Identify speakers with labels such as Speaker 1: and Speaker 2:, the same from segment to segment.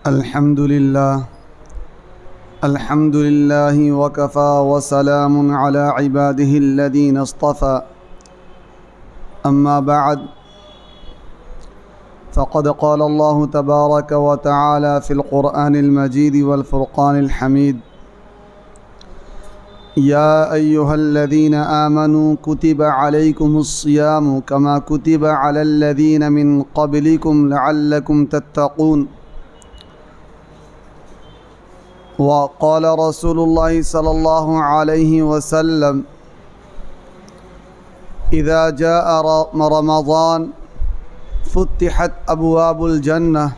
Speaker 1: अल्हम्दुलिल्लाह वकफ़ा वसलामुन अला इबादिहिल्लज़ीना इस्तफ़ा अम्मा बअद फ़क़द क़ाल अल्लाहु तबारक व तआला फ़िल क़ुरआनिल मजीद वल फ़ुरक़ानिल हमीद या अय्युहल्लज़ीना आमनू कुतिबा अलैकुमुस्सियामु कमा कुतिबा अलल्लज़ीना मिन क़ब्लिकुम लअल्लकुम तत्तक़ून वक़ाल रसूलुल्लाहि सल्लल्लाहु अलैहि वसल्लम इज़ा जाअ रमज़ान फ़ुतिहत अब्वाबुल जन्नह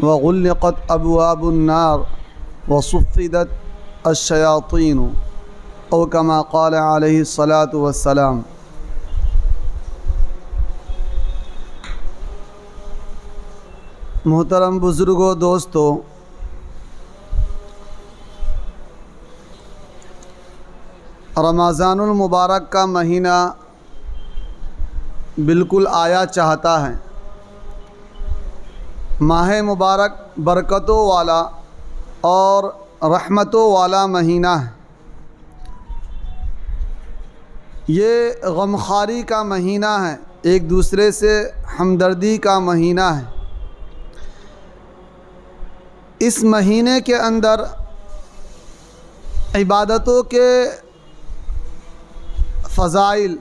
Speaker 1: व ग़ुल्लिक़त अब्वाबुन नार व सुफ़्फ़िदत अश्शयातीन औ कमा क़ाल अलैहि सलातु वस्सलाम। मोहतरम बुज़ुर्गों, दोस्तों, रमज़ानुल मुबारक का महीना बिल्कुल आया चाहता है। माह मुबारक बरकतों वाला और रहमतों वाला महीना है। ये गमखारी का महीना है, एक दूसरे से हमदर्दी का महीना है। इस महीने के अंदर इबादतों के फ़ज़ाइल,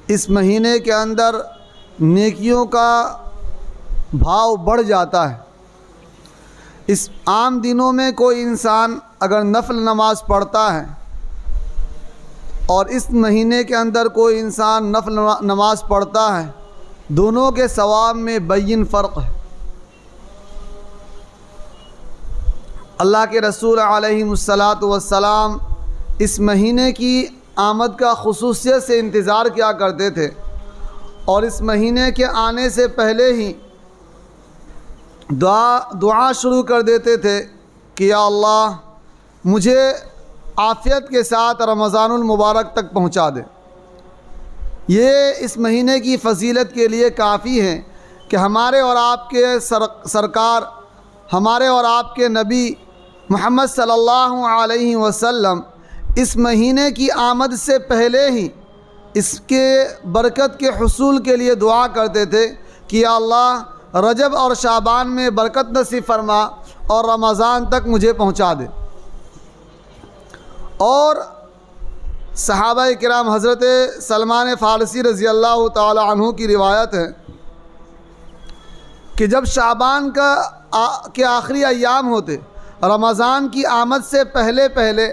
Speaker 1: इस महीने के अंदर नेकियों का भाव बढ़ जाता है। इस आम दिनों में कोई इंसान अगर नफ़ल नमाज पढ़ता है और इस महीने के अंदर कोई इंसान नफ़ल नमाज पढ़ता है, दोनों के सवाब में बैयिन फ़र्क है। अल्लाह के रसूल अलैहिमुस्सलातु वस्सलाम इस महीने की आमद का खुसूसियत से इंतज़ार किया करते थे और इस महीने के आने से पहले ही दुआ शुरू कर देते थे कि या अल्लाह, मुझे आफ़ियत के साथ रमज़ानुल मुबारक तक पहुंचा दे। ये इस महीने की फ़जीलत के लिए काफ़ी है कि हमारे और आपके सरकार, हमारे और आपके नबी मोहम्मद सल्लल्लाहु अलैहि वसल्लम इस महीने की आमद से पहले ही इसके बरकत के हुसूल के लिए दुआ करते थे कि या अल्लाह, रजब और शाबान में बरकत नसीब फरमा और रमज़ान तक मुझे पहुंचा दे। और सहाबाए किराम हज़रत सलमान फ़ारसी रज़ी अल्लाह ताला अन्हु की रिवायत है कि जब शाबान के आखिरी अय्याम होते, रमज़ान की आमद से पहले पहले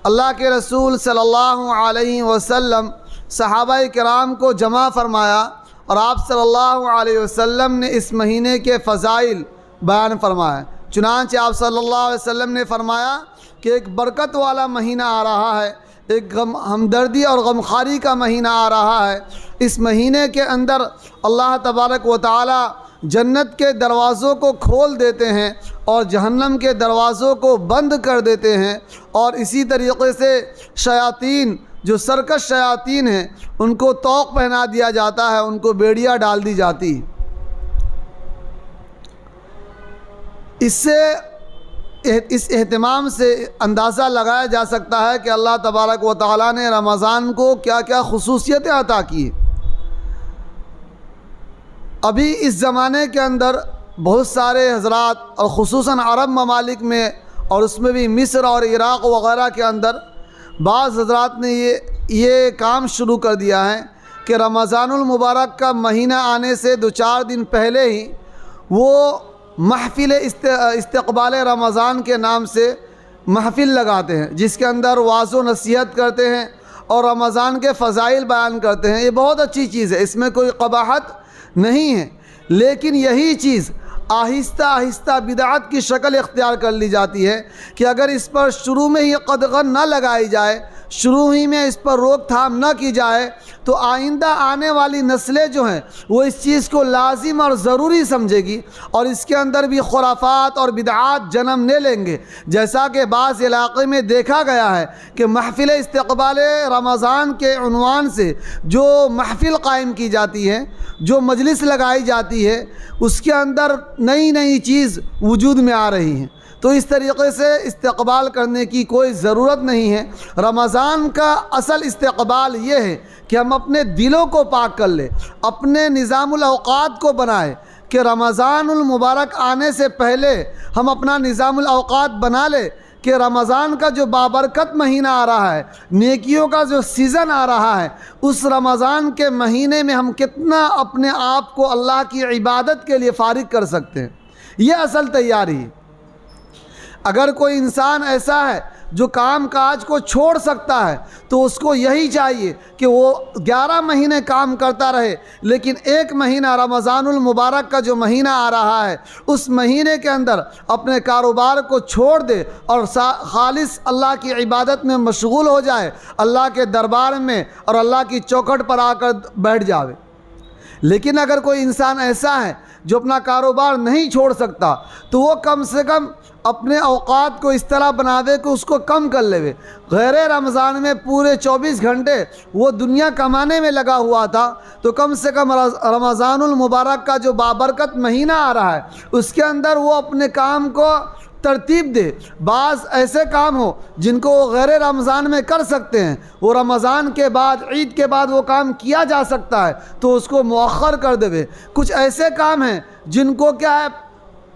Speaker 1: अल्लाह के रसूल सल्लल्लाहु अलैहि वसल्लम सहाबाए किराम को जमा फ़रमाया और आप सल्लल्लाहु अलैहि वसल्लम ने इस महीने के फ़ज़ाइल बयान फरमाया। चुनांचे आप सल्लल्लाहु अलैहि वसल्लम ने फ़रमाया कि एक बरकत वाला महीना आ रहा है, एक हमदर्दी और गमखारी का महीना आ रहा है। इस महीने के अंदर अल्लाह तबारक व तआला जन्नत के दरवाज़ों को खोल देते हैं और जहन्नम के दरवाज़ों को बंद कर देते हैं। और इसी तरीक़े से शयातीन, जो सरकश शयातीन हैं, उनको तौक़ पहना दिया जाता है, उनको बेड़ियाँ डाल दी जाती। इस एहतमाम से अंदाज़ा लगाया जा सकता है कि अल्लाह तबारक व तआला ने रमज़ान को क्या क्या खुसूसियतें अता की। अभी इस ज़माने के अंदर बहुत सारे हज़रात और ख़ुसूसन अरब ममालिक में, और उसमें भी मिस्र और इराक़ वग़ैरह के अंदर बाज़ हज़रात ने ये काम शुरू कर दिया है कि रमज़ानुल मुबारक का महीना आने से 2-4 दिन पहले ही वो महफ़िल इस्तक़बाल रमज़ान के नाम से महफ़िल लगाते हैं, जिसके अंदर वाज़ व नसीहत करते हैं और रमज़ान के फ़ज़ाइल बयान करते हैं। ये बहुत अच्छी चीज़ है, इसमें कोई क़बाहत नहीं है। लेकिन यही चीज़ आहिस्ता आहिस्ता बिदअत की शक्ल इख्तियार कर ली जाती है कि अगर इस पर शुरू में ही कदगन न लगाई जाए, शुरू ही में इस पर रोकथाम न की जाए तो आइंदा आने वाली नस्लें जो हैं वो इस चीज़ को लाजिम और ज़रूरी समझेगी और इसके अंदर भी खुराफात और बिदआत जन्म ले लेंगे। जैसा कि बाज़ इलाक़े में देखा गया है कि महफ़िल इस्तक़बाल रमज़ान के उन्वान से जो महफ़िल कायम की जाती है, जो मजलिस लगाई जाती है, उसके अंदर नई नई चीज़ वजूद में आ रही हैं। तो इस तरीक़े से इस्तक़बाल करने की कोई ज़रूरत नहीं है। रमज़ान का असल इस्तक़बाल ये है कि हम अपने दिलों को पाक कर लें, अपने निज़ामुल औक़ात को बनाएं कि रमज़ानुल मुबारक आने से पहले हम अपना निज़ामुल औक़ात बना लें कि रमज़ान का जो बाबरकत महीना आ रहा है, नेकियों का जो सीज़न आ रहा है, उस रमज़ान के महीने में हम कितना अपने आप को अल्लाह की इबादत के लिए फ़ारिग कर सकते हैं। ये असल तैयारी है। अगर कोई इंसान ऐसा है जो काम काज को छोड़ सकता है तो उसको यही चाहिए कि वो 11 महीने काम करता रहे, लेकिन एक महीना रमज़ानुल मुबारक का जो महीना आ रहा है उस महीने के अंदर अपने कारोबार को छोड़ दे और खालिस अल्लाह की इबादत में मशगूल हो जाए, अल्लाह के दरबार में और अल्लाह की चौखट पर आकर बैठ जावे। लेकिन अगर कोई इंसान ऐसा है जो अपना कारोबार नहीं छोड़ सकता तो वो कम से कम अपने औकात को इस तरह बनावे कि उसको कम कर लेवे। गैर रमज़ान में पूरे 24 घंटे वो दुनिया कमाने में लगा हुआ था, तो कम से कम रमज़ानुल मुबारक का जो बाबरकत महीना आ रहा है उसके अंदर वो अपने काम को तरतीब दे। बाज़ ऐसे काम हो जिनको वो गैर रमज़ान में कर सकते हैं, वो रमज़ान के बाद, ईद के बाद वो काम किया जा सकता है तो उसको मुअख्खर कर देवे। कुछ ऐसे काम हैं जिनको क्या है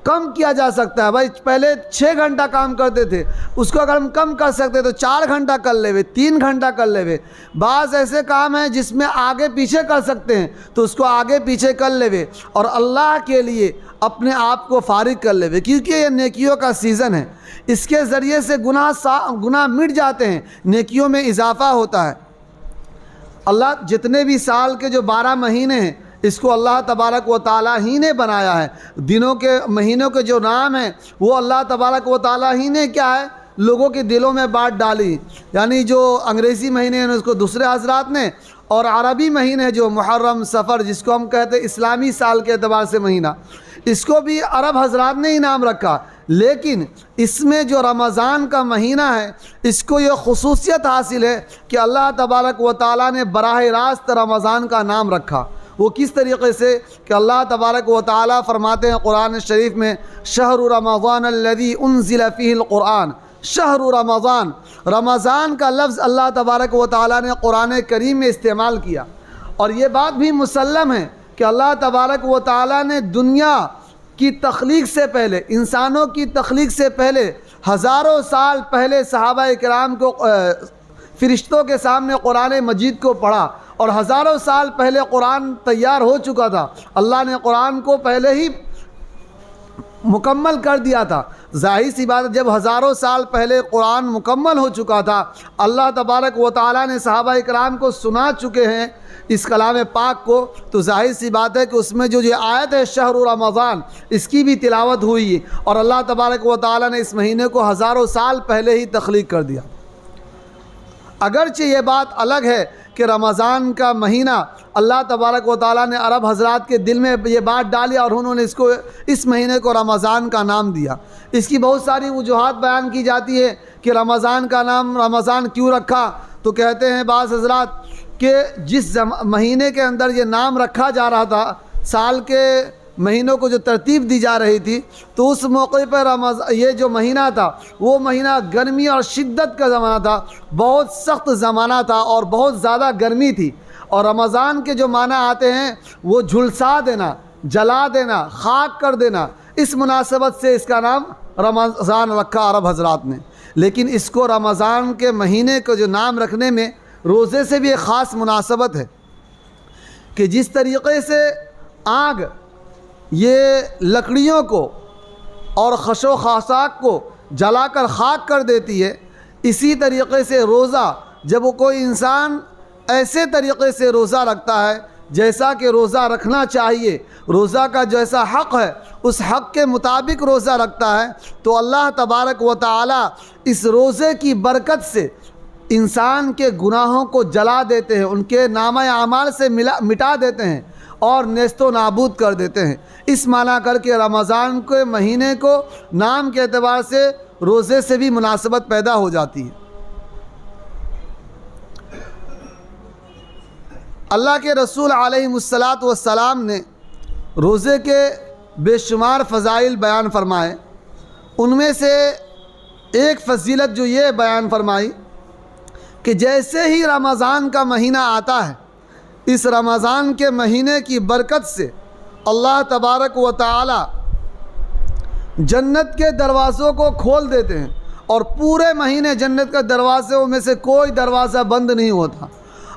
Speaker 1: कम किया जा सकता है। भाई पहले 6 घंटा काम करते थे, उसको अगर हम कम कर सकते तो 4 घंटा कर लेवे, 3 घंटा कर लेवे। बाज़ ऐसे काम हैं जिसमें आगे पीछे कर सकते हैं तो उसको आगे पीछे कर लेवे और अल्लाह के लिए अपने आप को फारिग कर लेवे, क्योंकि ये नेकियों का सीज़न है। इसके ज़रिए से गुनाह मिट जाते हैं, नेकियों में इजाफ़ा होता है। अल्लाह जितने भी साल के जो 12 महीने हैं इसको अल्लाह तबारक व ताला ही ने बनाया है। दिनों के, महीनों के जो नाम हैं वो अल्लाह तबारक व ताला ही ने क्या है लोगों के दिलों में बांट डाली। यानी जो अंग्रेज़ी महीने हैं उसको दूसरे हजरात ने, और अरबी महीने जो मुहर्रम, सफ़र जिसको हम कहते हैं इस्लामी साल के अतबार से महीना, इसको भी अरब हजरात ने ही नाम रखा। लेकिन इसमें जो रमज़ान का महीना है इसको ये खुसूसियत हासिल है कि अल्लाह तबारक व ताला ने बराह रास्त रमज़ान का नाम रखा। वो किस तरीक़े से कि अल्लाह तबारक व ताला फरमाते हैं कुरान शरीफ में, शहरु रमज़ान अल्लज़ी उन्ज़िल फ़ीहिल क़ुरआन। शहरु रमज़ान, रमज़ान का लफ्ज़ अल्लाह तबारक व ताला ने कुरान करीम में इस्तेमाल किया। और ये बात भी मुसल्लम है कि अल्लाह तबारक व ताला ने दुनिया की तख्लीक से पहले, इंसानों की तख्लीक से पहले, हज़ारों साल पहले सहाबा किराम को फ़रिश्तों के सामने कुरान मजीद को पढ़ा और हज़ारों साल पहले कुरान तैयार हो चुका था। अल्लाह ने कुरान को पहले ही मुकम्मल कर दिया था। ज़ाहिर सी बात है, जब हज़ारों साल पहले कुरान मुकम्मल हो चुका था, अल्लाह तबारक व ताला ने सहाबा किराम को सुना चुके हैं इस कलाम पाक को, तो जाहिर सी बात है कि उसमें जो ये आयत है शहरु रमज़ान, इसकी भी तिलावत हुई और अल्लाह तबारक व ताला ने इस महीने को हज़ारों साल पहले ही तख्लीक कर दिया। अगरचे ये बात अलग है कि रमज़ान का महीना अल्लाह तबारक व ताला ने अरब हज़रात के दिल में ये बात डाली और उन्होंने इसको, इस महीने को रमज़ान का नाम दिया। इसकी बहुत सारी वजूहात बयान की जाती है कि रमज़ान का नाम रमज़ान क्यों रखा। तो कहते हैं बाज़ हज़रात कि जिस महीने के अंदर ये नाम रखा जा रहा था, साल के महीनों को जो तरतीब दी जा रही थी, तो उस मौके पर ये जो महीना था वो महीना गर्मी और शिद्दत का ज़माना था, बहुत सख्त ज़माना था और बहुत ज़्यादा गर्मी थी। और रमज़ान के जो माना आते हैं वो झुलसा देना, जला देना, खाक कर देना, इस मुनासबत से इसका नाम रमज़ान रखा अरब हज़रात ने। लेकिन इसको रमज़ान के महीने को जो नाम रखने में रोज़े से भी एक ख़ास मुनासबत है कि जिस तरीक़े से आग ये लकड़ियों को और खशो खासाक को जलाकर खाक कर देती है, इसी तरीक़े से रोज़ा, जब वो कोई इंसान ऐसे तरीक़े से रोज़ा रखता है जैसा कि रोज़ा रखना चाहिए, रोज़ा का जैसा हक़ है उस हक़ के मुताबिक रोज़ा रखता है, तो अल्लाह तबारक व ताला इस रोज़े की बरकत से इंसान के गुनाहों को जला देते हैं, उनके नामा आमाल से मिटा देते हैं और नेस्तो नाबूद कर देते हैं। इस माना करके रमज़ान के महीने को नाम के एतबार से रोज़े से भी मुनासबत पैदा हो जाती है। अल्लाह के रसूल अलैहिस्सलातु वस्सलाम ने रोज़े के बेशुमार फ़ज़ाइल बयान फरमाए। उनमें से एक फ़जीलत जो ये बयान फरमाई कि जैसे ही रमज़ान का महीना आता है, इस रमज़ान के महीने की बरकत से अल्लाह तबारक व तआला जन्नत के दरवाज़ों को खोल देते हैं और पूरे महीने जन्नत के दरवाज़ों में से कोई दरवाज़ा बंद नहीं होता।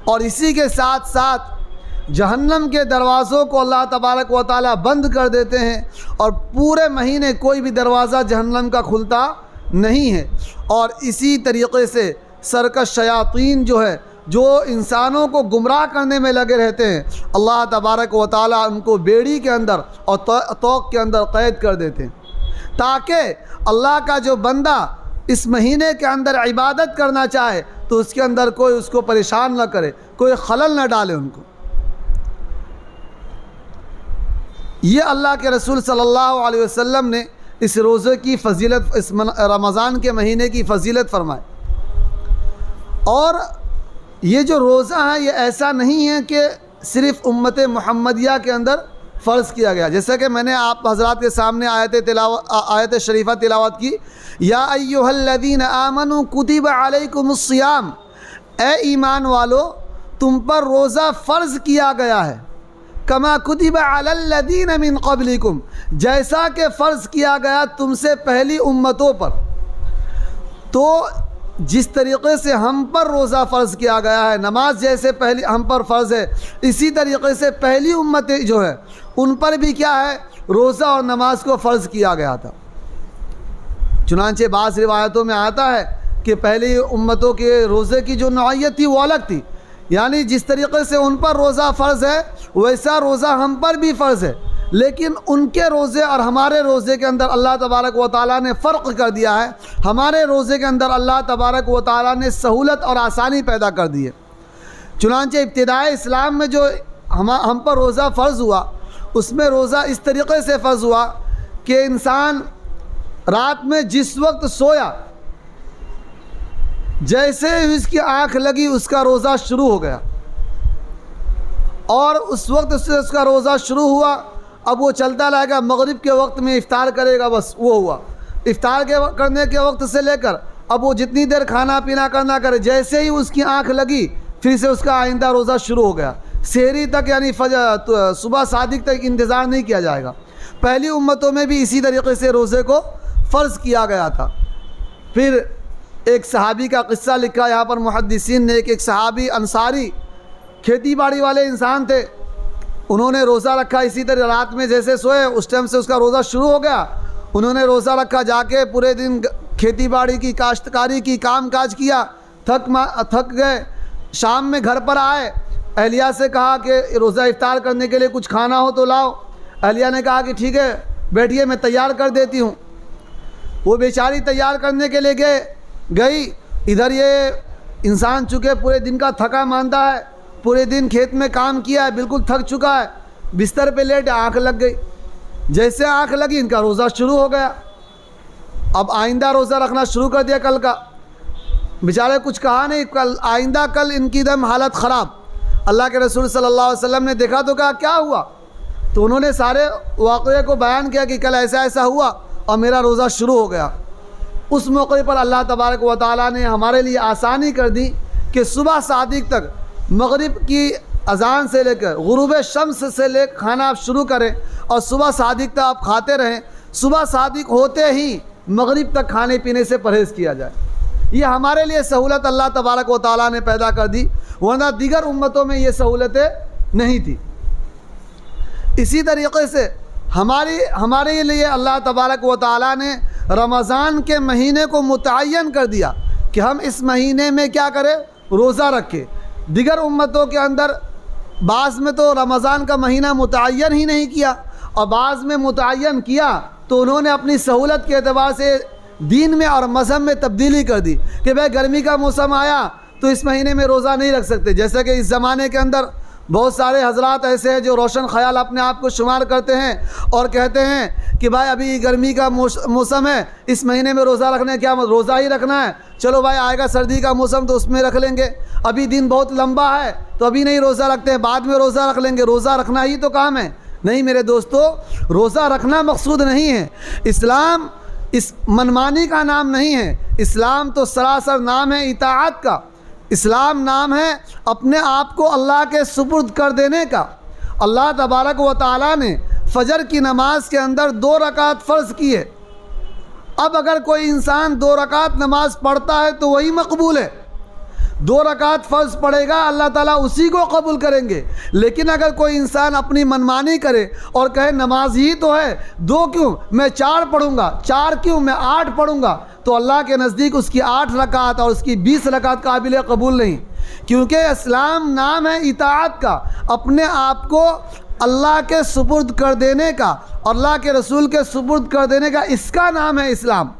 Speaker 1: और इसी के साथ साथ जहन्नम के दरवाज़ों को अल्लाह तबारक व तआला बंद कर देते हैं और पूरे महीने कोई भी दरवाज़ा जहन्नम का खुलता नहीं है। और इसी तरीक़े से सरकश शयातीन जो है, जो इंसानों को गुमराह करने में लगे रहते हैं, अल्लाह तबारक व तआला उनको बेड़ी के अंदर और तोक़ के अंदर क़ैद कर देते हैं, ताकि अल्लाह का जो बंदा इस महीने के अंदर इबादत करना चाहे तो उसके अंदर कोई उसको परेशान न करे, कोई खलल न डाले उनको। ये अल्लाह के रसूल सल्लल्लाहु अलैहि वसल्लम ने इस रोज़े की फ़जीलत, इस रमज़ान के महीने की फ़जीलत फरमाई। और ये जो रोज़ा है ये ऐसा नहीं है कि सिर्फ़ उम्मत मुहम्मदिया के अंदर फ़र्ज़ किया गया। जैसा कि मैंने आप हज़रात के सामने आयत शरीफ़ा तिलावत की, या अय्युहल्लज़ीना आमनू कुतिबा अलैकुमुस्सियाम, ए ईमान वालो तुम पर रोज़ा फ़र्ज़ किया गया है, कमा कुतिबा अलल्लज़ीना मिन क़ब्लिकुम, जैसा कि फ़र्ज़ किया गया तुमसे पहली उम्मतों पर। तो जिस तरीक़े से हम पर रोज़ा फ़र्ज़ किया गया है, नमाज जैसे पहली हम पर फ़र्ज़ है, इसी तरीक़े से पहली उम्मतें जो है उन पर भी क्या है, रोज़ा और नमाज को फ़र्ज़ किया गया था। चुनांचे बाज़ रिवायतों में आता है कि पहली उम्मतों के रोज़े की जो नौइयत थी वो अलग थी, यानी जिस तरीक़े से उन पर रोज़ा फ़र्ज़ है वैसा रोज़ा हम पर भी फ़र्ज़ है। लेकिन उनके रोज़े और हमारे रोज़े के अंदर अल्लाह तबारक व तआला ने फ़र्क कर दिया है। हमारे रोज़े के अंदर अल्लाह तबारक व तआला ने सहूलत और आसानी पैदा कर दी है। चुनांचे इब्तिदाए इस्लाम में जो हम पर रोज़ा फ़र्ज़ हुआ, उसमें रोज़ा इस तरीक़े से फ़र्ज़ हुआ कि इंसान रात में जिस वक्त सोया, जैसे ही उसकी आँख लगी उसका रोज़ा शुरू हो गया और उस वक्त से उसका रोज़ा शुरू हुआ। अब वो चलता रहेगा, मगरिब के वक्त में इफ़्तार करेगा, बस वो हुआ। इफ़्तार करने के वक्त से लेकर अब वो जितनी देर खाना पीना करना करे, जैसे ही उसकी आँख लगी फिर से उसका आइंदा रोज़ा शुरू हो गया। सहरी तक यानी सुबह सादिक तक इंतज़ार नहीं किया जाएगा। पहली उम्मतों में भी इसी तरीक़े से रोज़े को फ़र्ज़ किया गया था। फिर एक सहाबी का क़िस्सा लिखा यहाँ पर मुहद्दिसीन ने। एक सहाबी अंसारी खेती बाड़ी वाले इंसान थे, उन्होंने रोज़ा रखा। इसी तरह रात में जैसे सोए उस टाइम से उसका रोज़ा शुरू हो गया। उन्होंने रोज़ा रखा, जाके पूरे दिन खेती बाड़ी की, काश्तकारी की, काम काज किया, थक गए। शाम में घर पर आए, अहलिया से कहा कि रोज़ा इफ्तार करने के लिए कुछ खाना हो तो लाओ। अहलिया ने कहा कि ठीक है बैठिए, मैं तैयार कर देती हूँ। वो बेचारी तैयार करने के लिए गई। इधर ये इंसान चूँकि पूरे दिन का थका मानता है, पूरे दिन खेत में काम किया है, बिल्कुल थक चुका है, बिस्तर पे लेट आँख लग गई। जैसे आँख लगी इनका रोज़ा शुरू हो गया। अब आइंदा रोज़ा रखना शुरू कर दिया कल का। बेचारे कुछ कहा नहीं, कल इनकी दम हालत ख़राब। अल्लाह के रसूल सल्लल्लाहु अलैहि वसल्लम ने देखा तो कहा क्या हुआ, तो उन्होंने सारे वाक़ये को बयान किया कि कल ऐसा ऐसा हुआ और मेरा रोज़ा शुरू हो गया। उस मौके पर अल्लाह तबारक व तआला ने हमारे लिए आसानी कर दी कि सुबह सादिक तक, मगरिब की अज़ान से लेकर गुरूब शम्स से लेकर खाना आप शुरू करें और सुबह सादिक तक आप खाते रहें। सुबह सादिक होते ही मगरिब तक खाने पीने से परहेज़ किया जाए। ये हमारे लिए सहूलत अल्लाह तबारक व तआला ने पैदा कर दी, वरना दीगर उम्मतों में ये सहूलतें नहीं थी। इसी तरीक़े से हमारे लिए अल्लाह तबारक व तआला ने रमज़ान के महीने को मुतय्यन कर दिया कि हम इस महीने में क्या करें, रोज़ा रखें। दीगर उम्मतों के अंदर बाज़ में तो रमज़ान का महीना मुतय्यन ही नहीं किया और बाज़ में मुतय्यन किया तो उन्होंने अपनी सहूलत के एतबार से दीन में और मज़हब में तब्दीली कर दी कि भाई गर्मी का मौसम आया तो इस महीने में रोज़ा नहीं रख सकते। जैसे कि इस ज़माने के अंदर बहुत सारे हजरात ऐसे हैं जो रोशन ख्याल अपने आप को शुमार करते हैं और कहते हैं कि भाई अभी गर्मी का मौसम है, इस महीने में रोज़ा रखना है, क्या रोज़ा ही रखना है, चलो भाई आएगा सर्दी का मौसम तो उसमें रख लेंगे, अभी दिन बहुत लंबा है तो अभी नहीं रोज़ा रखते हैं, बाद में रोज़ा रख लेंगे, रोज़ा रखना ही तो काम है। नहीं मेरे दोस्तों, रोज़ा रखना मकसूद नहीं है। इस्लाम इस मनमानी का नाम नहीं है, इस्लाम तो सरासर नाम है इताअत का। इस्लाम नाम है अपने आप को अल्लाह के सुपुर्द कर देने का। अल्लाह तबारक व तआला ने फ़जर की नमाज के अंदर 2 रकात फ़र्ज़ की है। अब अगर कोई इंसान 2 रकात नमाज पढ़ता है तो वही मकबूल है। 2 रकात फ़र्ज़ पढ़ेगा, अल्लाह ताला उसी को कबूल करेंगे। लेकिन अगर कोई इंसान अपनी मनमानी करे और कहे नमाज ही तो है, 2 क्यों मैं 4 पढ़ूँगा, 4 क्यों मैं 8 पढ़ूँगा, तो अल्लाह के नज़दीक उसकी 8 रकात और उसकी 20 रकात काबिल कबूल नहीं। क्योंकि इस्लाम नाम है इताअत का, अपने आप को अल्लाह के सुपुर्द कर देने का, अल्लाह के रसूल के सुपुर्द कर देने का, इसका नाम है इस्लाम।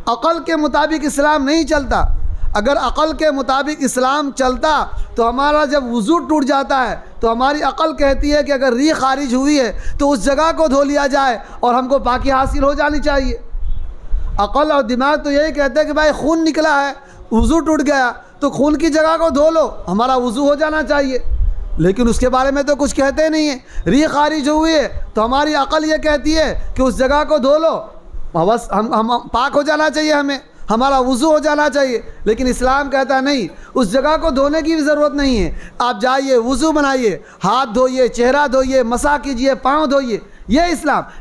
Speaker 1: अक़ल के मुताबिक इस्लाम नहीं चलता। अगर अक़ल के मुताबिक इस्लाम चलता तो हमारा जब वज़ू टूट जाता है तो हमारी अक़ल कहती है कि अगर री खारिज हुई है तो उस जगह को धो लिया जाए और हमको पाकी हासिल हो जानी चाहिए। अक़ल और दिमाग तो यही कहते हैं कि भाई खून निकला है, वज़ू टूट गया तो खून की जगह को धो लो, हमारा वज़ू हो जाना चाहिए। लेकिन उसके बारे में तो कुछ कहते नहीं है। री खारिज हुई है तो हमारी अक़ल ये कहती है कि उस जगह को धो लो, बस हम पाक हो जाना चाहिए, हमें हमारा वज़ू हो जाना चाहिए। लेकिन इस्लाम कहता है नहीं, उस जगह को धोने की भी ज़रूरत नहीं है, आप जाइए वज़ू बनाइए, हाथ धोइए, चेहरा धोइए, मसा कीजिए, पाँव धोइए। ये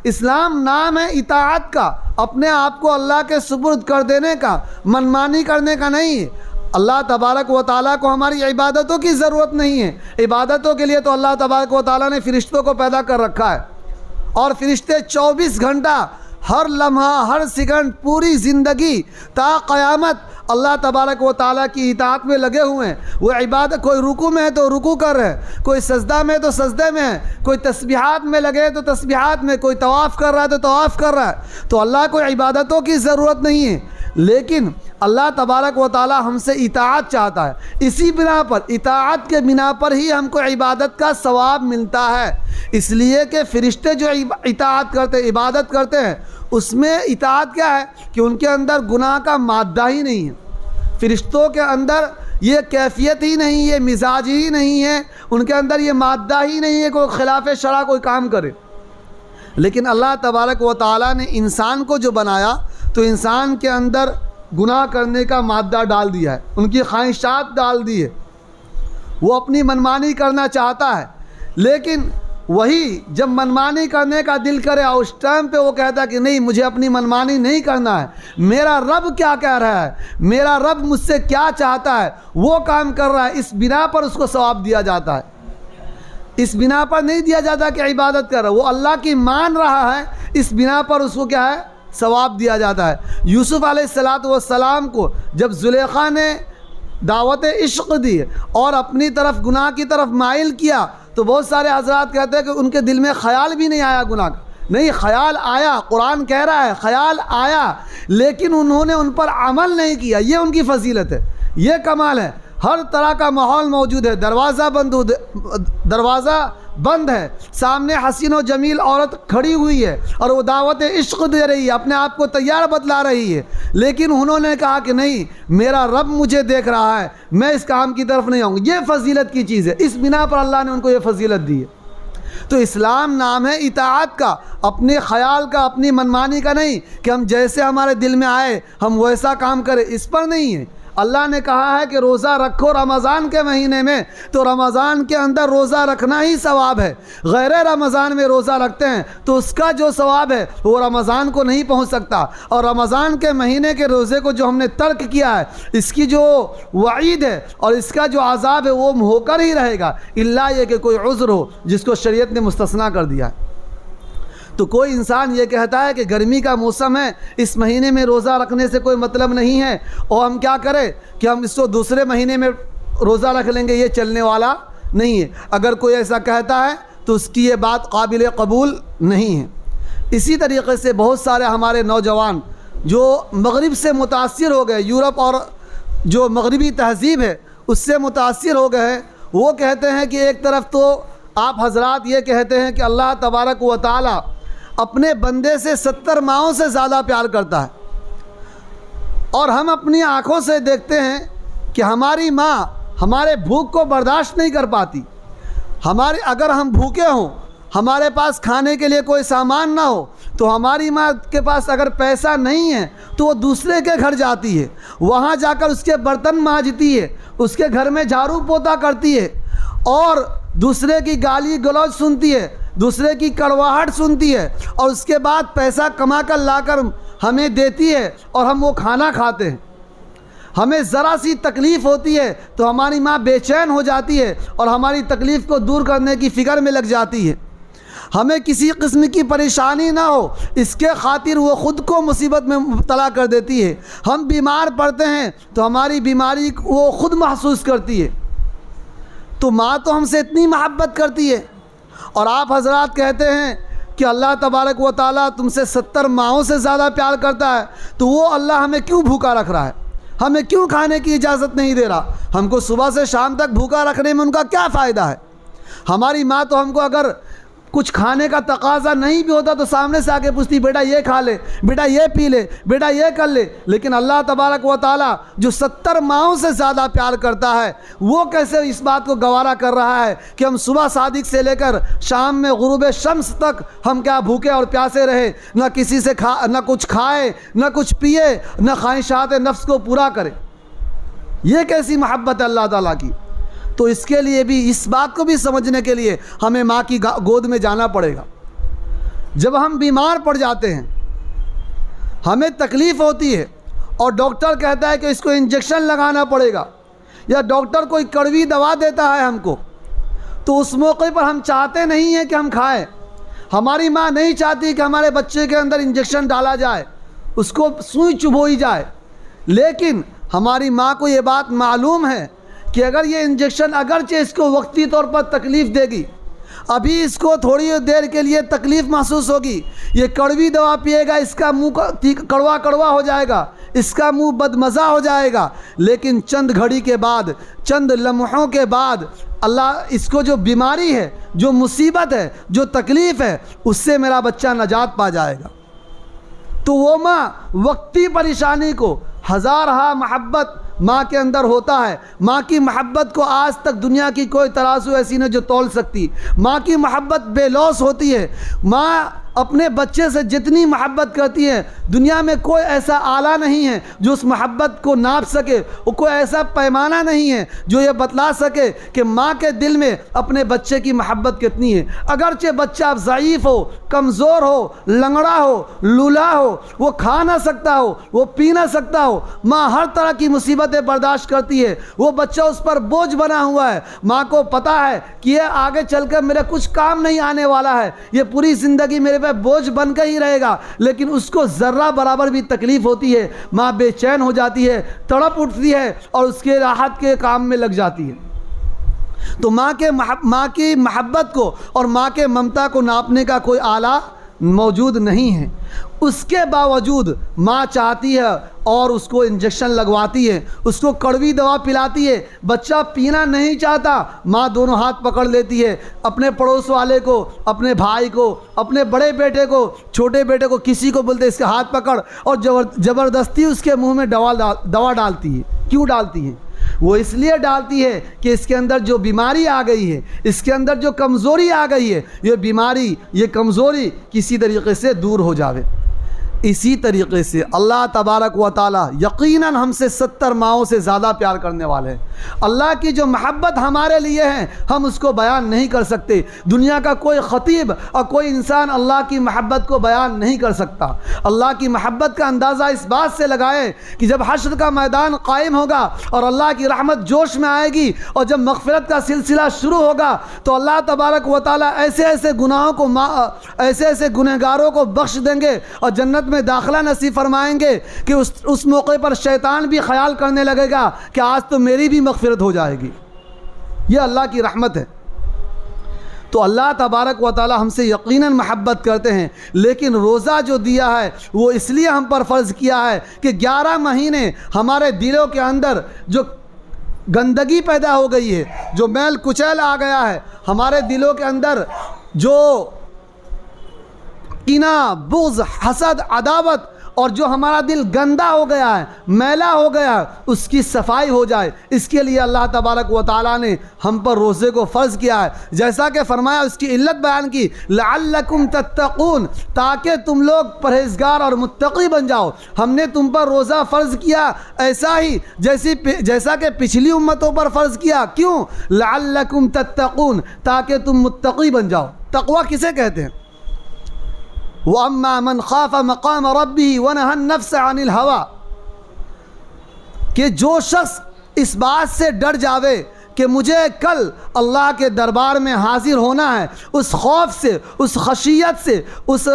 Speaker 1: इस्लाम नाम है इताअत का, अपने आप को अल्लाह के सुपुर्द कर देने का, मनमानी करने का नहीं है। अल्लाह तबारक व तआला को हमारी इबादतों की ज़रूरत नहीं है। इबादतों के लिए तो अल्लाह तबारक व तआला ने फ़रिश्तों को पैदा कर रखा है और फ़रिश्ते 24 घंटा, हर लम्हा, हर सेकंड, पूरी ज़िंदगी ता क़यामत अल्लाह तबारक व तआला की इताअत में लगे हुए हैं। वो इबादत, कोई रुकू में है तो रुकू कर रहे हैं, कोई सजदा में तो सजदे में है, कोई तस्बीहात में लगे तो तस्बीहात में, कोई तवाफ़ कर रहा है तो तवाफ़ कर रहा है। तो अल्लाह को इबादतों की ज़रूरत नहीं है। लेकिन अल्लाह तबारक व तआला हमसे इताअत चाहता है। इसी बिना पर, इताअत के बिना पर ही हमको इबादत का सवाब मिलता है। इसलिए कि फ़रिश्ते जो इताअत करते, इबादत करते हैं, उसमें इताअत क्या है कि उनके अंदर गुनाह का मादा ही नहीं है। फ़रिश्तों के अंदर ये कैफियत ही नहीं है, मिजाज ही नहीं है, उनके अंदर ये मादा ही नहीं है कोई खिलाफ शरा कोई काम करे। लेकिन अल्लाह तबारक व तआला ने इंसान को जो बनाया तो इंसान के अंदर गुनाह करने का मादा डाल दिया है, उनकी ख्वाहिशात डाल दी है, वो अपनी मनमानी करना चाहता है। लेकिन वही जब मनमानी करने का दिल करे उस टाइम पे वो कहता है कि नहीं, मुझे अपनी मनमानी नहीं करना है, मेरा रब क्या कह रहा है, मेरा रब मुझसे क्या चाहता है, वो काम कर रहा है। इस बिना पर उसको सवाब दिया जाता है। इस बिना पर नहीं दिया जाता कि इबादत कर रहा है, वो अल्लाह की मान रहा है, इस बिना पर उसको क्या है, सवाब दिया जाता है। यूसुफ़ अलैहिस्सलाम को जब ज़ुलेखा ने दावत इश्क़ दी और अपनी तरफ गुनाह की तरफ माइल किया तो बहुत सारे हज़रात कहते हैं कि उनके दिल में ख़याल भी नहीं आया गुनाह का। नहीं, ख़याल आया, कुरान कह रहा है ख़याल आया, लेकिन उन्होंने उन पर अमल नहीं किया। ये उनकी फजीलत है, ये कमाल है। हर तरह का माहौल मौजूद है, दरवाज़ा बंद है, सामने हसीन व जमील औरत खड़ी हुई है और वो दावत इश्क़ दे रही है, अपने आप को तैयार बतला रही है, लेकिन उन्होंने कहा कि नहीं, मेरा रब मुझे देख रहा है, मैं इस काम की तरफ नहीं आऊँगा। ये फजीलत की चीज़ है, इस बिना पर अल्लाह ने उनको ये फजीलत दी है। तो इस्लाम नाम है इताअत का, अपने ख़याल का, अपनी मनमानी का नहीं कि हम जैसे हमारे दिल में आए हम वैसा काम करें, इस पर नहीं है। अल्लाह ने कहा है कि रोज़ा रखो रमज़ान के महीने में, तो रमज़ान के अंदर रोज़ा रखना ही सवाब है। गैर रमज़ान में रोज़ा रखते हैं तो उसका जो सवाब है वो रमज़ान को नहीं पहुंच सकता। और रमज़ान के महीने के रोज़े को जो हमने तर्क किया है, इसकी जो वईद है और इसका जो अज़ाब है वो होकर ही रहेगा, इल्ला ये कि कोई उज़्र हो जिसको शरीयत ने मुस्तस्ना कर दिया है। तो कोई इंसान ये कहता है कि गर्मी का मौसम है, इस महीने में रोज़ा रखने से कोई मतलब नहीं है और हम क्या करें कि हम इसको दूसरे महीने में रोज़ा रख लेंगे, ये चलने वाला नहीं है। अगर कोई ऐसा कहता है तो उसकी ये बात काबिल कबूल नहीं है। इसी तरीके से बहुत सारे हमारे नौजवान जो मगरिब से मुतासिर हो गए, यूरोप और जो मगरिबी तहज़ीब है उससे मुतासिर हो गए हैं, वो कहते हैं कि एक तरफ तो आप हजरात ये कहते हैं कि अल्लाह तबारक व तआला अपने बंदे से 70 माओं से ज़्यादा प्यार करता है, और हम अपनी आँखों से देखते हैं कि हमारी माँ हमारे भूख को बर्दाश्त नहीं कर पाती। हमारे अगर हम भूखे हों, हमारे पास खाने के लिए कोई सामान ना हो, तो हमारी माँ के पास अगर पैसा नहीं है तो वो दूसरे के घर जाती है, वहाँ जाकर उसके बर्तन मांजती है, उसके घर में झाड़ू पोता करती है, और दूसरे की गाली गलौज सुनती है, दूसरे की कड़वाहट सुनती है, और उसके बाद पैसा कमा कर लाकर हमें देती है और हम वो खाना खाते हैं। हमें ज़रा सी तकलीफ़ होती है तो हमारी माँ बेचैन हो जाती है और हमारी तकलीफ़ को दूर करने की फ़िक्र में लग जाती है। हमें किसी किस्म की परेशानी ना हो, इसके खातिर वो ख़ुद को मुसीबत में मुब्तला कर देती है। हम बीमार पड़ते हैं तो हमारी बीमारी वो ख़ुद महसूस करती है। तो माँ तो हमसे इतनी मोहब्बत करती है, और आप हजरात कहते हैं कि अल्लाह तबारक व तआला तुमसे 70 माओं से ज़्यादा प्यार करता है, तो वो अल्लाह हमें क्यों भूखा रख रहा है, हमें क्यों खाने की इजाज़त नहीं दे रहा? हमको सुबह से शाम तक भूखा रखने में उनका क्या फ़ायदा है? हमारी माँ तो हमको अगर कुछ खाने का तकाजा नहीं भी होता तो सामने से आके पूछती, बेटा ये खा ले, बेटा ये पी ले, बेटा ये कर ले। लेकिन अल्लाह तबारक व तआला जो 70 माओं से ज़्यादा प्यार करता है, वो कैसे इस बात को गवारा कर रहा है कि हम सुबह सादिक से लेकर शाम में गुरूब शम्स तक हम क्या भूखे और प्यासे रहे, न किसी से न कुछ खाए, न कुछ पिए, न ख्वाहिशात नफ्स को पूरा करे। ये कैसी मोहब्बत है अल्लाह ताला की? तो इसके लिए भी, इस बात को भी समझने के लिए हमें माँ की गोद में जाना पड़ेगा। जब हम बीमार पड़ जाते हैं, हमें तकलीफ़ होती है और डॉक्टर कहता है कि इसको इंजेक्शन लगाना पड़ेगा, या डॉक्टर कोई कड़वी दवा देता है हमको, तो उस मौके पर हम चाहते नहीं हैं कि हम खाएं। हमारी माँ नहीं चाहती कि हमारे बच्चे के अंदर इंजेक्शन डाला जाए, उसको सुई चुभोई जाए। लेकिन हमारी माँ को ये बात मालूम है कि अगर ये इंजेक्शन अगरचे इसको वक्ती तौर पर तकलीफ़ देगी, अभी इसको थोड़ी देर के लिए तकलीफ़ महसूस होगी, ये कड़वी दवा पिएगा, इसका मुंह कड़वा कड़वा हो जाएगा, इसका मुंह बदमज़ा हो जाएगा, लेकिन चंद घड़ी के बाद, चंद लम्हों के बाद अल्लाह इसको जो बीमारी है, जो मुसीबत है, जो तकलीफ़ है, उससे मेरा बच्चा नजात पा जाएगा। तो वो माँ वक्ती परेशानी को हज़ारहा मोहब्बत माँ के अंदर होता है। माँ की मोहब्बत को आज तक दुनिया की कोई तराजू ऐसी नहीं जो तौल सकती। माँ की मोहब्बत बेलौस होती है। माँ अपने बच्चे से जितनी मोहब्बत करती है, दुनिया में कोई ऐसा आला नहीं है जो उस मोहब्बत को नाप सके, वो कोई ऐसा पैमाना नहीं है जो ये बतला सके कि माँ के दिल में अपने बच्चे की मोहब्बत कितनी है। अगरचे बच्चा ज़ईफ़ हो, कमज़ोर हो, लंगड़ा हो, लूला हो, वो खा ना सकता हो, वो पी ना सकता हो, माँ हर तरह की मुसीबतें बर्दाश्त करती है। वो बच्चा उस पर बोझ बना हुआ है। माँ को पता है कि ये आगे चलकर मेरे कुछ काम नहीं आने वाला है, ये पूरी ज़िंदगी मेरे बोझ बनकर ही रहेगा, लेकिन उसको ज़र्रा बराबर भी तकलीफ़ होती है। माँ बेचैन हो जाती है, तड़प उठती है और उसके राहत के काम में लग जाती है। तो माँ की मोहब्बत को और माँ के ममता को नापने का कोई आला मौजूद नहीं है। उसके बावजूद माँ चाहती है और उसको इंजेक्शन लगवाती है, उसको कड़वी दवा पिलाती है। बच्चा पीना नहीं चाहता, माँ दोनों हाथ पकड़ लेती है, अपने पड़ोस वाले को, अपने भाई को, अपने बड़े बेटे को, छोटे बेटे को, किसी को बोलते इसके हाथ पकड़, और ज़बरदस्ती उसके मुंह में दवा डालती है। क्यों डालती है? वो इसलिए डालती है कि इसके अंदर जो बीमारी आ गई है, इसके अंदर जो कमज़ोरी आ गई है, ये बीमारी, ये कमज़ोरी किसी तरीके से दूर हो जावे। इसी तरीके से अल्लाह तबारक व तआला यकीनन हमसे 70 माओं से ज़्यादा प्यार करने वाले हैं। अल्लाह की जो मोहब्बत हमारे लिए है, हम उसको बयान नहीं कर सकते। दुनिया का कोई ख़तीब और कोई इंसान अल्लाह की मोहब्बत को बयान नहीं कर सकता। अल्लाह की मोहब्बत का अंदाज़ा इस बात से लगाएं कि जब हश्र का मैदान कायम होगा और अल्लाह की रहमत जोश में आएगी और जब मग़फ़िरत का सिलसिला शुरू होगा, तो अल्लाह तबारक व तआला ऐसे ऐसे गुनाहों को, ऐसे ऐसे गुनहगारों को बख्श देंगे और जन्नत में दाखिला नसीब फरमाएंगे कि उस मौके पर शैतान भी ख्याल करने लगेगा कि आज तो मेरी भी मग़फ़िरत हो जाएगी। ये अल्लाह की रहमत है। तो अल्लाह तबारक व तआला हमसे यकीनन महब्बत करते हैं। लेकिन रोज़ा जो दिया है वो इसलिए हम पर फ़र्ज़ किया है कि 11 महीने हमारे दिलों के अंदर जो गंदगी पैदा हो गई है, जो मैल कुचैल आ गया है, हमारे दिलों के अंदर जो कीना, बुग़्ज़, हसद, अदावत और जो हमारा दिल गंदा हो गया है, मैला हो गया है, उसकी सफाई हो जाए। इसके लिए अल्लाह तबारक व तआला ने हम पर रोज़े को फ़र्ज़ किया है। जैसा कि फरमाया, उसकी इल्लत बयान की, लअल्लकुम तत्तक़ून, ताकि तुम लोग परहेज़गार और मुत्तक़ी बन जाओ। हमने तुम पर रोज़ा फ़र्ज़ किया ऐसा ही जैसा कि पिछली उम्मतों पर फ़र्ज़ किया। क्यों? लअल्लकुम तत्तक़ून, ताकि तुम मुत्तक़ी बन जाओ। तक़वा किसे कहते हैं? वअम्मा मन खाफ़ मक़ाम रब्बिही व नहा नफ्स अनिल हवा, कि जो शख्स इस बात से डर जावे कि मुझे कल अल्लाह के दरबार में हाजिर होना है, उस खौफ से, उस खशियत से, उस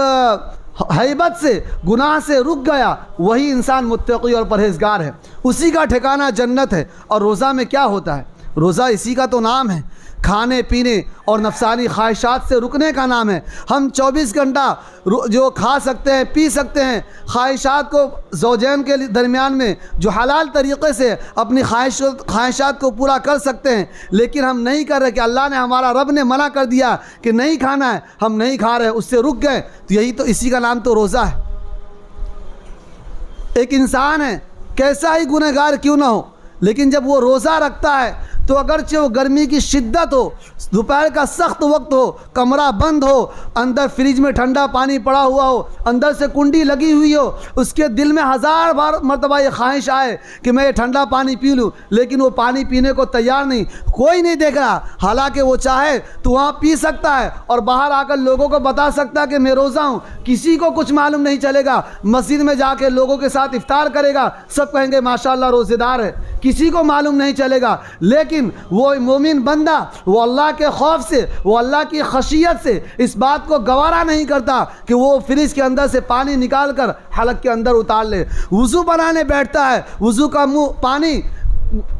Speaker 1: हैबत से, गुनाह से रुक गया, वही इंसान मुत्तक़ी और परहेज़गार है। उसी का ठिकाना जन्नत है। और रोज़ा में क्या होता है? रोज़ा इसी का तो नाम है, खाने पीने और नफसानी ख्वाहिशात से रुकने का नाम है। हम 24 घंटा जो खा सकते हैं, पी सकते हैं, ख्वाहिशात को ज़ौजैन के दरमियान में जो हलाल तरीक़े से अपनी ख्वाहिशात को पूरा कर सकते हैं, लेकिन हम नहीं कर रहे। कि अल्लाह ने, हमारा रब ने मना कर दिया कि नहीं खाना है, हम नहीं खा रहे, उससे रुक गए, तो यही तो, इसी का नाम तो रोज़ा है। एक इंसान है, कैसा ही गुनहगार क्यों ना हो, लेकिन जब वो रोज़ा रखता है तो अगरचे वो गर्मी की शिद्दत हो, दोपहर का सख्त वक्त हो, कमरा बंद हो, अंदर फ्रिज में ठंडा पानी पड़ा हुआ हो, अंदर से कुंडी लगी हुई हो, उसके दिल में 1000 बार मरतबा ये ख्वाहिश आए कि मैं ये ठंडा पानी पी लूँ, लेकिन वो पानी पीने को तैयार नहीं, कोई नहीं देख रहा। हालांकि वो चाहे तो वहाँ पी सकता है और बाहर आकर लोगों को बता सकता है कि मैं रोज़ा हूँ, किसी को कुछ मालूम नहीं चलेगा। मस्जिद में जाके लोगों के साथ इफ्तार करेगा, सब कहेंगे माशाअल्लाह रोज़ेदार है, किसी को मालूम नहीं चलेगा। लेकिन वो मोमिन बंदा, वो अल्लाह के खौफ से, वो अल्लाह की खशियत से इस बात को गवारा नहीं करता कि वो फ्रिज के अंदर से पानी निकाल कर हलक के अंदर उतार ले। वुज़ू बनाने बैठता है, वुज़ू का मुँह पानी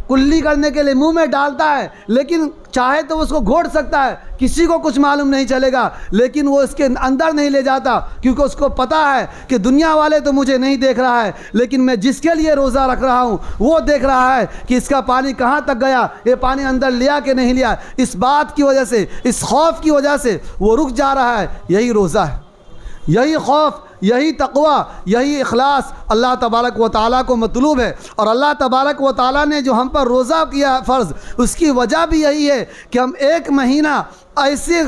Speaker 1: कुल्ली करने के लिए मुंह में डालता है, लेकिन चाहे तो उसको घोट सकता है, किसी को कुछ मालूम नहीं चलेगा, लेकिन वो इसके अंदर नहीं ले जाता, क्योंकि उसको पता है कि दुनिया वाले तो मुझे नहीं देख रहा है, लेकिन मैं जिसके लिए रोज़ा रख रहा हूँ वो देख रहा है कि इसका पानी कहाँ तक गया, ये पानी अंदर लिया कि नहीं लिया। इस बात की वजह से, इस खौफ की वजह से वो रुक जा रहा है। यही रोज़ा है, यही खौफ, यही तक़वा, यही इखलास अल्लाह तबारक व तआला को मतलूब है। और अल्लाह तबारक व तआला ने जो हम पर रोज़ा किया फ़र्ज़, उसकी वजह भी यही है कि हम 1 महीना ऐसी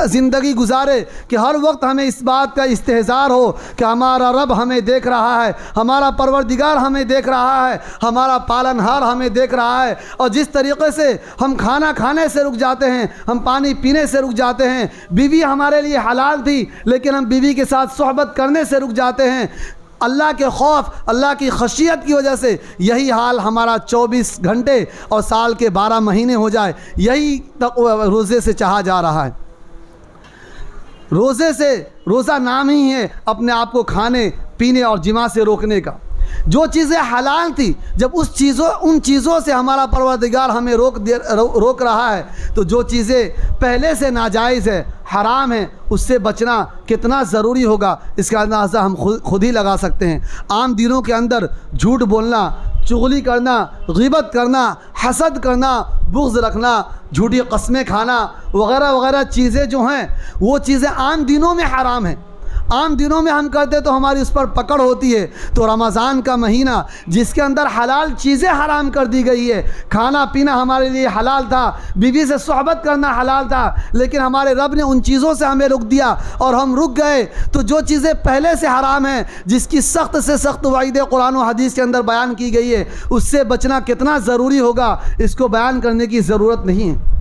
Speaker 1: ज़िंदगी गुजारे कि हर वक्त हमें इस बात का इस्तेहज़ार हो कि हमारा रब हमें देख रहा है, हमारा परवरदिगार हमें देख रहा है, हमारा पालनहार हमें देख रहा है। और जिस तरीक़े से हम खाना खाने से रुक जाते हैं, हम पानी पीने से रुक जाते हैं, बीवी हमारे लिए हलाल थी लेकिन हम बीवी के साथ सोहबत करने से रुक जाते हैं, अल्लाह के खौफ, अल्लाह की खशियत की वजह से यही हाल हमारा 24 घंटे और साल के 12 महीने हो जाए, यही रोज़े से चाहा जा रहा है। रोज़े से, रोज़ा नाम ही है अपने आप को खाने पीने और जिमा से रोकने का। जो चीज़ें हलाल थी, जब उन चीज़ों से हमारा परवरदिगार हमें रोक रहा है, तो जो चीज़ें पहले से नाजायज़ है, हराम है, उससे बचना कितना ज़रूरी होगा, इसका अंदाज़ा हम खुद ही लगा सकते हैं। आम दिनों के अंदर झूठ बोलना, चुगली करना, ग़ीबत करना, हसद करना, बुग़्ज़ रखना, झूठी कस्में खाना वग़ैरह वग़ैरह चीज़ें जो हैं, वो चीज़ें आम दिनों में हराम हैं। आम दिनों में हम करते तो हमारी उस पर पकड़ होती है। तो रमज़ान का महीना जिसके अंदर हलाल चीज़ें हराम कर दी गई है, खाना पीना हमारे लिए हलाल था, बीवी से सोहबत करना हलाल था, लेकिन हमारे रब ने उन चीज़ों से हमें रोक दिया और हम रुक गए। तो जो चीज़ें पहले से हराम हैं, जिसकी सख्त से सख्त वाइद कुरान और हदीस के अंदर बयान की गई है, उससे बचना कितना ज़रूरी होगा, इसको बयान करने की ज़रूरत नहीं है।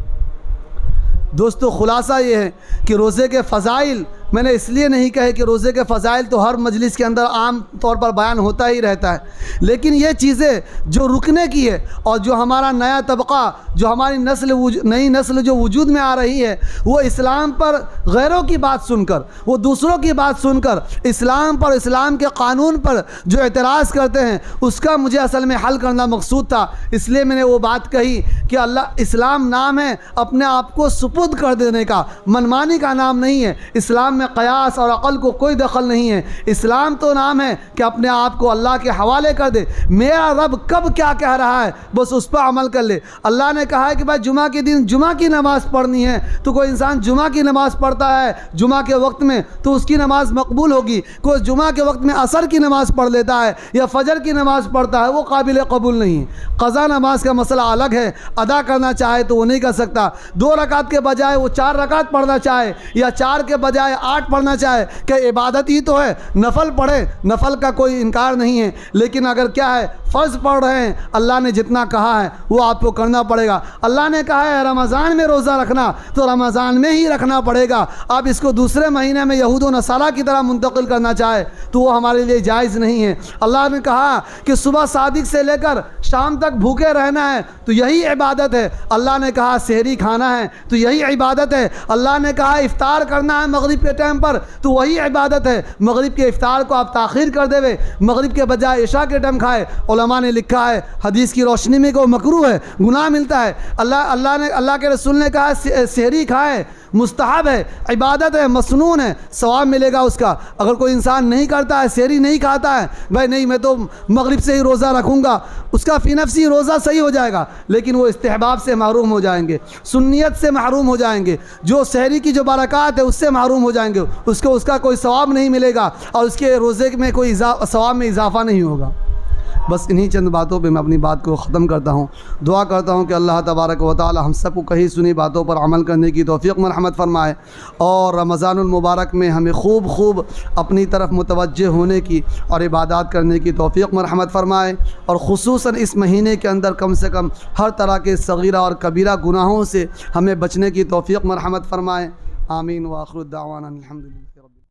Speaker 1: दोस्तों, ख़ुलासा ये है कि रोज़े के फ़ज़ाइल मैंने इसलिए नहीं कहे कि रोज़े के फ़ज़ाइल तो हर मजलिस के अंदर आम तौर पर बयान होता ही रहता है, लेकिन ये चीज़ें जो रुकने की है और जो हमारा नया तबका, जो हमारी नई नस्ल जो वजूद में आ रही है, वो इस्लाम पर गैरों की बात सुनकर, वो दूसरों की बात सुनकर इस्लाम पर, इस्लाम के क़ानून पर जो एतराज़ करते हैं, उसका मुझे असल में हल करना मकसूद था। इसलिए मैंने वो बात कही कि अल्लाह इस्लाम नाम है अपने आप को सुपुर्द कर देने का, मनमानी का नाम नहीं है। इस्लाम में क़यास और अक़ल को कोई दखल नहीं है। इस्लाम तो नाम है कि अपने आप को अल्लाह के हवाले कर दे। मेरा रब कब क्या कह रहा है बस उस पर अमल कर ले। अल्लाह ने कहा है कि भाई जुमा के दिन जुमा की नमाज़ पढ़नी है, तो कोई इंसान जुमा की नमाज़ पढ़ता है जुमा के वक्त में तो उसकी नमाज़ मकबूल होगी। कोई जुमा के वक्त में असर की नमाज़ पढ़ लेता है या फजर की नमाज़ पढ़ता है, वो काबिल कबूल नहीं है। क़ज़ा नमाज का मसला अलग है, अदा करना चाहे तो वो नहीं कर सकता। 2 रकात के बजाय वो 4 रकात पढ़ना चाहे या 4 के बजाय 8 पढ़ना चाहे, क्या इबादत ही तो है, नफल पढ़े, नफल का कोई इनकार नहीं है। लेकिन अगर क्या है फ़र्ज़ पढ़ रहे हैं, अल्लाह ने जितना कहा है वो आपको करना पड़ेगा। अल्लाह ने कहा है रमज़ान में रोज़ा रखना, तो रमज़ान में ही रखना पड़ेगा। आप इसको दूसरे महीने में यहूद व नसारा की तरह मुंतकिल करना चाहे तो वो हमारे लिए जायज़ नहीं है। अल्लाह ने कहा कि सुबह सादिक से लेकर शाम तक भूखे रहना है तो यही इबादत है। अल्लाह ने कहा सहरी खाना है तो यही इबादत है। अल्लाह ने कहा इफ्तार करना है मगरिब के टाइम पर तो वही इबादत है। मगरिब के इफ्तार को आप ताख़ीर कर देवे, मगरिब के बजाय इशा के टाइम खाए, उलमा ने लिखा है हदीस की रोशनी में को मकरूह है, गुनाह मिलता है। अल्लाह के रसूल ने कहा सहरी खाए, मुस्तहब है, इबादत है, मसनून है, सवाब मिलेगा उसका। अगर कोई इंसान नहीं करता है, सहरी नहीं खाता है, भाई नहीं मैं तो मगरिब से ही रोज़ा रखूँगा, उसका फ़ी नफ्सी रोज़ा सही हो जाएगा, लेकिन वो इस्तेहबाब से महरूम हो जाएंगे, सुन्नियत से महरूम हो जाएंगे, जो सहरी की जो बरक़ात है उससे महरूम हो जाएंगे, उसका कोई सवाब नहीं मिलेगा और उसके रोज़े में कोई सवाब में इजाफ़ा नहीं होगा। बस इन्हीं चंद बातों पे मैं अपनी बात को ख़त्म करता हूँ। दुआ करता हूँ कि अल्लाह तबारक व तआला हम सबको कही सुनी बातों पर अमल करने की तौफ़ीक़ मरहमत फ़रमाए और रमज़ानुल मुबारक में हमें खूब अपनी तरफ मुतवज्जे होने की और इबादत करने की तौफ़ीक़ मरहमत फ़रमाए और ख़ुसूसन इस महीने के अंदर कम से कम हर तरह के सगीरा और कबीरा गुनाहों से हमें बचने की तौफ़ीक़ मरहमत फ़रमाए। आमीन व आखिर दावाना अल्हम्दुलिल्लाह।